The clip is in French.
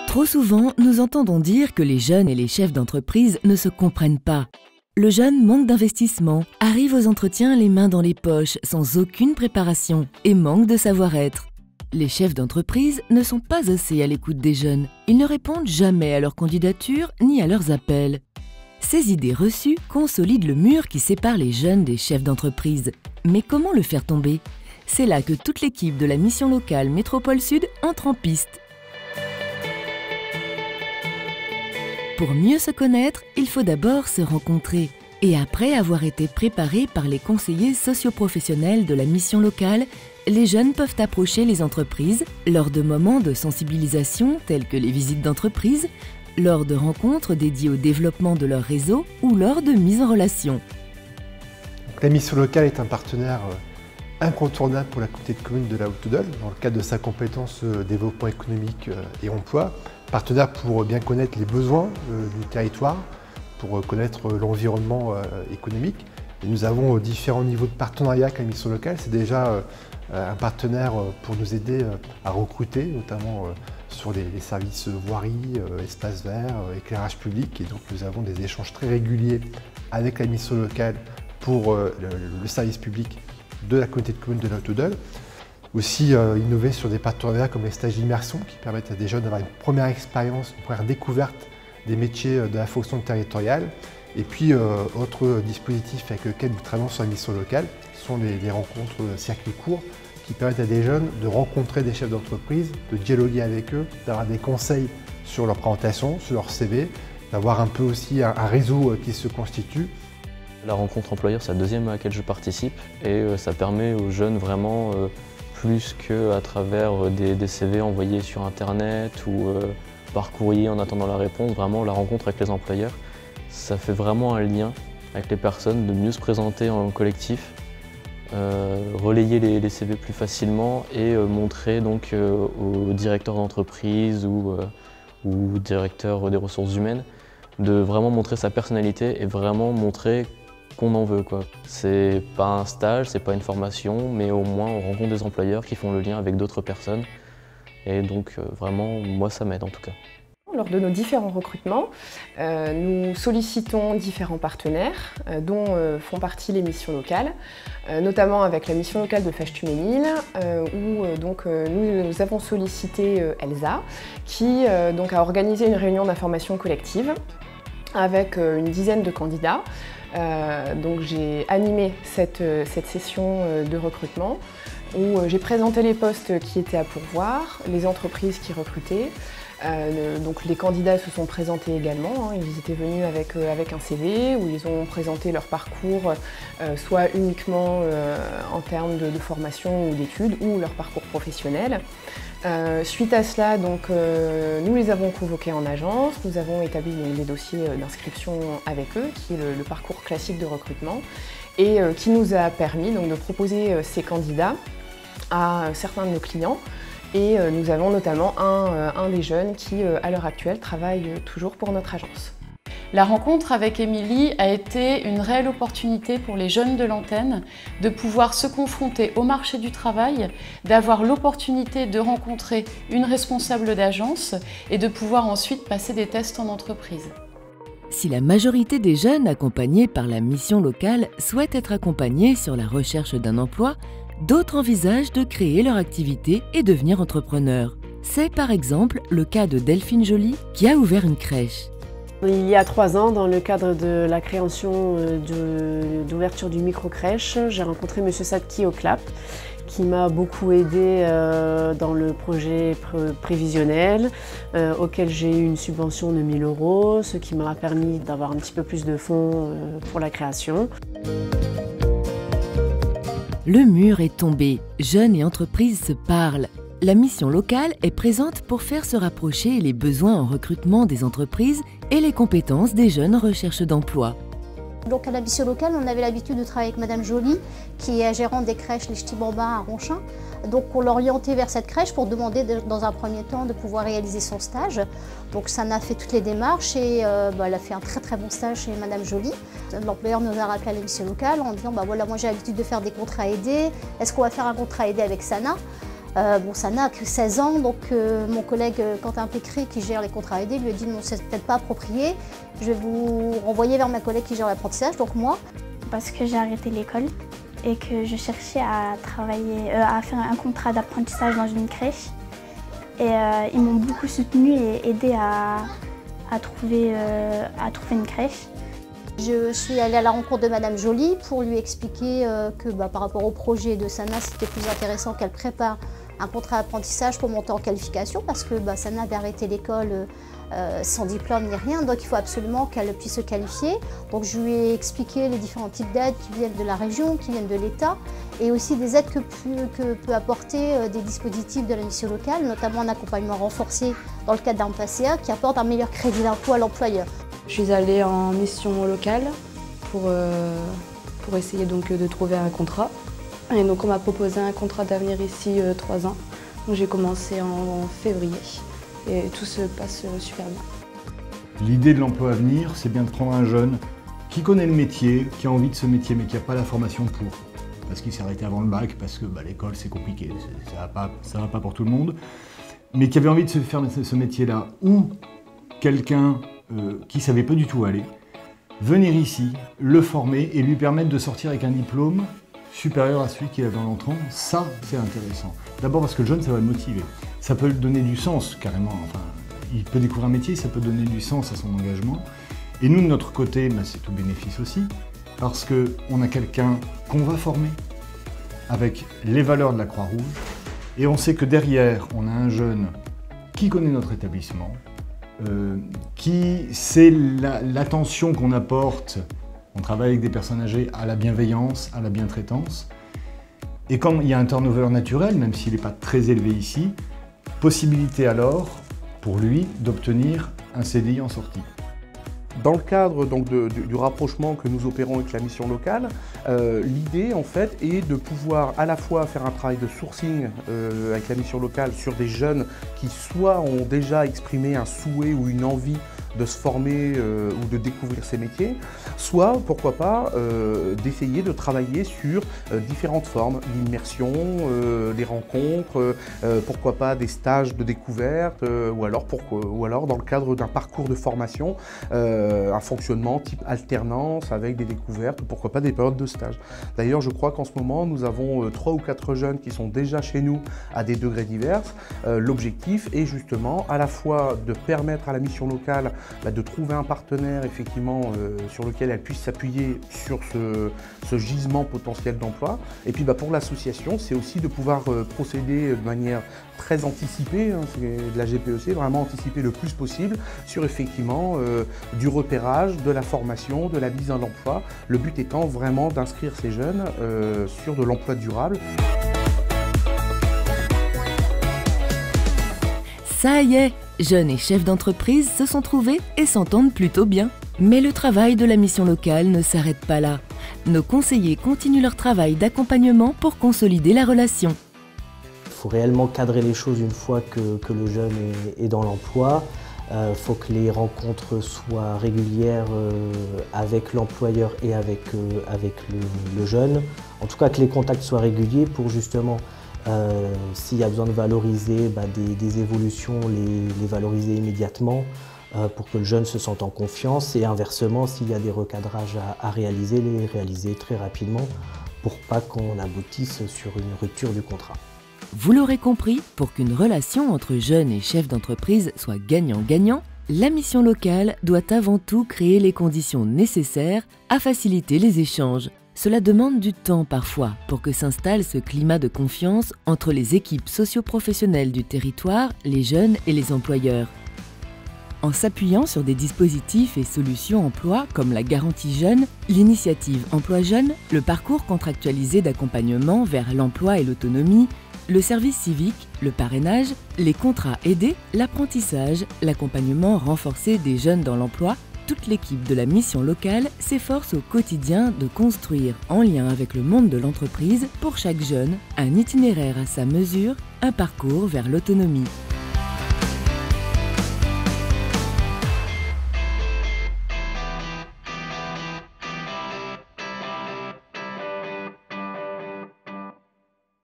Trop souvent, nous entendons dire que les jeunes et les chefs d'entreprise ne se comprennent pas. Le jeune manque d'investissement, arrive aux entretiens les mains dans les poches, sans aucune préparation, et manque de savoir-être. Les chefs d'entreprise ne sont pas assez à l'écoute des jeunes. Ils ne répondent jamais à leurs candidatures ni à leurs appels. Ces idées reçues consolident le mur qui sépare les jeunes des chefs d'entreprise. Mais comment le faire tomber? C'est là que toute l'équipe de la mission locale Métropole Sud entre en piste. Pour mieux se connaître, il faut d'abord se rencontrer. Et après avoir été préparés par les conseillers socio-professionnels de la mission locale, les jeunes peuvent approcher les entreprises lors de moments de sensibilisation tels que les visites d'entreprise, lors de rencontres dédiées au développement de leur réseau ou lors de mise en relation. La mission locale est un partenaire incontournable pour la communauté de communes de la Haute-Audole dans le cadre de sa compétence développement économique et emploi. Partenaire pour bien connaître les besoins du territoire, pour connaître l'environnement économique. Et nous avons différents niveaux de partenariat avec la mission locale. C'est déjà un partenaire pour nous aider à recruter, notamment sur les services voirie, espaces verts, éclairage public. Et donc nous avons des échanges très réguliers avec la mission locale pour le service public de la communauté de communes de la Haute-Audole. Aussi innover sur des partenariats comme les stages d'immersion qui permettent à des jeunes d'avoir une première expérience, une première découverte des métiers de la fonction territoriale. Et puis autre dispositif avec lequel nous travaillons sur la mission locale sont les rencontres circuits courts qui permettent à des jeunes de rencontrer des chefs d'entreprise, de dialoguer avec eux, d'avoir des conseils sur leur présentation, sur leur CV, d'avoir un peu aussi un réseau qui se constitue. La rencontre employeur, c'est la deuxième à laquelle je participe et ça permet aux jeunes vraiment, plus qu'à travers des CV envoyés sur internet ou par courrier en attendant la réponse, vraiment la rencontre avec les employeurs, ça fait vraiment un lien avec les personnes, de mieux se présenter en collectif, relayer les CV plus facilement et montrer donc aux directeurs d'entreprise ou directeurs des ressources humaines de vraiment montrer sa personnalité et vraiment montrer qu'on en veut, quoi. C'est pas un stage, c'est pas une formation, mais au moins on rencontre des employeurs qui font le lien avec d'autres personnes. Et donc vraiment, moi ça m'aide en tout cas. Lors de nos différents recrutements, nous sollicitons différents partenaires dont font partie les missions locales, notamment avec la mission locale de Fâche-Tuménil où nous avons sollicité Elsa qui donc a organisé une réunion d'information collective avec une dizaine de candidats. Donc j'ai animé cette session de recrutement où j'ai présenté les postes qui étaient à pourvoir, les entreprises qui recrutaient. Donc les candidats se sont présentés également, ils étaient venus avec un CV où ils ont présenté leur parcours, soit uniquement en termes de formation ou d'études, ou leur parcours professionnel. Suite à cela, donc, nous les avons convoqués en agence, nous avons établi les dossiers d'inscription avec eux, qui est le parcours classique de recrutement, et qui nous a permis donc, de proposer ces candidats à certains de nos clients. Et nous avons notamment un des jeunes qui, à l'heure actuelle, travaille toujours pour notre agence. La rencontre avec Émilie a été une réelle opportunité pour les jeunes de l'antenne de pouvoir se confronter au marché du travail, d'avoir l'opportunité de rencontrer une responsable d'agence et de pouvoir ensuite passer des tests en entreprise. Si la majorité des jeunes accompagnés par la mission locale souhaitent être accompagnés sur la recherche d'un emploi, d'autres envisagent de créer leur activité et devenir entrepreneurs. C'est par exemple le cas de Delphine Joly qui a ouvert une crèche. Il y a 3 ans, dans le cadre de la création d'ouverture du micro-crèche, j'ai rencontré M. Sadki au CLAP qui m'a beaucoup aidé dans le projet prévisionnel auquel j'ai eu une subvention de 1 000 €, ce qui m'a permis d'avoir un petit peu plus de fonds pour la création. Le mur est tombé, jeunes et entreprises se parlent. La mission locale est présente pour faire se rapprocher les besoins en recrutement des entreprises et les compétences des jeunes en recherche d'emploi. Donc à la mission locale, on avait l'habitude de travailler avec Madame Joly, qui est gérante des crèches Les Ch'tis Bambins à Ronchin. Donc on l'orientait vers cette crèche pour demander dans un premier temps de pouvoir réaliser son stage. Donc ça a fait toutes les démarches et elle a fait un très bon stage chez Madame Joly. L'employeur nous a rappelé à la mission locale en disant voilà, moi j'ai l'habitude de faire des contrats aidés, est-ce qu'on va faire un contrat aidé avec Sana? Bon, Sana a que 16 ans, donc mon collègue Quentin Pécré, qui gère les contrats aidés, lui a dit non, c'est peut-être pas approprié, je vais vous renvoyer vers ma collègue qui gère l'apprentissage, donc moi. Parce que j'ai arrêté l'école et que je cherchais à travailler, à faire un contrat d'apprentissage dans une crèche. Et ils m'ont beaucoup soutenue et aidé à trouver une crèche. Je suis allée à la rencontre de Madame Joly pour lui expliquer que par rapport au projet de Sana, c'était plus intéressant qu'elle prépare un contrat d'apprentissage pour monter en qualification parce que Sana avait arrêté l'école sans diplôme ni rien, donc il faut absolument qu'elle puisse se qualifier. Donc je lui ai expliqué les différents types d'aides qui viennent de la région, qui viennent de l'État, et aussi des aides que peut apporter des dispositifs de la mission locale, notamment un accompagnement renforcé dans le cadre d'un PACA qui apporte un meilleur crédit d'impôt à l'employeur. Je suis allée en mission locale pour essayer donc de trouver un contrat. Et donc on m'a proposé un contrat d'avenir ici 3 ans. Donc j'ai commencé en février et tout se passe super bien. L'idée de l'emploi à venir, c'est bien de prendre un jeune qui connaît le métier, qui a envie de ce métier mais qui n'a pas la formation pour. Parce qu'il s'est arrêté avant le bac, parce que l'école c'est compliqué, ça va pas pour tout le monde. Mais qui avait envie de se faire ce métier-là, ou quelqu'un qui ne savait pas du tout où aller, venir ici, le former et lui permettre de sortir avec un diplôme supérieur à celui qu'il avait en entrant, ça c'est intéressant. D'abord parce que le jeune, ça va le motiver. Ça peut lui donner du sens carrément. Enfin, il peut découvrir un métier, ça peut donner du sens à son engagement. Et nous, de notre côté, c'est tout bénéfice aussi, parce qu'on a quelqu'un qu'on va former avec les valeurs de la Croix-Rouge. Et on sait que derrière, on a un jeune qui connaît notre établissement, qui sait l'attention qu'on apporte, on travaille avec des personnes âgées, à la bienveillance, à la bientraitance. Et quand il y a un turnover naturel, même s'il n'est pas très élevé ici, possibilité alors, pour lui, d'obtenir un CDI en sortie. Dans le cadre donc, du rapprochement que nous opérons avec la mission locale, l'idée en fait est de pouvoir à la fois faire un travail de sourcing avec la mission locale sur des jeunes qui soit ont déjà exprimé un souhait ou une envie de se former ou de découvrir ces métiers, soit, pourquoi pas, d'essayer de travailler sur différentes formes, l'immersion, les rencontres, pourquoi pas des stages de découverte, ou alors dans le cadre d'un parcours de formation, un fonctionnement type alternance avec des découvertes, ou pourquoi pas des périodes de stage. D'ailleurs, je crois qu'en ce moment, nous avons 3 ou 4 jeunes qui sont déjà chez nous à des degrés divers. L'objectif est justement à la fois de permettre à la mission locale de trouver un partenaire effectivement sur lequel elle puisse s'appuyer sur ce gisement potentiel d'emploi. Et puis pour l'association, c'est aussi de pouvoir procéder de manière très anticipée, c'est de la GPEC, vraiment anticiper le plus possible sur effectivement du repérage, de la formation, de la mise en emploi. Le but étant vraiment d'inscrire ces jeunes sur de l'emploi durable. Ça y est, jeunes et chefs d'entreprise se sont trouvés et s'entendent plutôt bien. Mais le travail de la mission locale ne s'arrête pas là. Nos conseillers continuent leur travail d'accompagnement pour consolider la relation. Il faut réellement cadrer les choses une fois que le jeune est dans l'emploi. Il faut que les rencontres soient régulières avec l'employeur et avec le jeune. En tout cas, que les contacts soient réguliers pour justement, s'il y a besoin de valoriser des évolutions, les valoriser immédiatement pour que le jeune se sente en confiance, et inversement, s'il y a des recadrages à réaliser, les réaliser très rapidement pour pas qu'on aboutisse sur une rupture du contrat. Vous l'aurez compris, pour qu'une relation entre jeunes et chefs d'entreprise soit gagnant-gagnant, la mission locale doit avant tout créer les conditions nécessaires à faciliter les échanges. Cela demande du temps parfois pour que s'installe ce climat de confiance entre les équipes socio-professionnelles du territoire, les jeunes et les employeurs. En s'appuyant sur des dispositifs et solutions emploi comme la garantie jeune, l'initiative Emploi Jeune, le parcours contractualisé d'accompagnement vers l'emploi et l'autonomie, le service civique, le parrainage, les contrats aidés, l'apprentissage, l'accompagnement renforcé des jeunes dans l'emploi, toute l'équipe de la mission locale s'efforce au quotidien de construire, en lien avec le monde de l'entreprise, pour chaque jeune, un itinéraire à sa mesure, un parcours vers l'autonomie.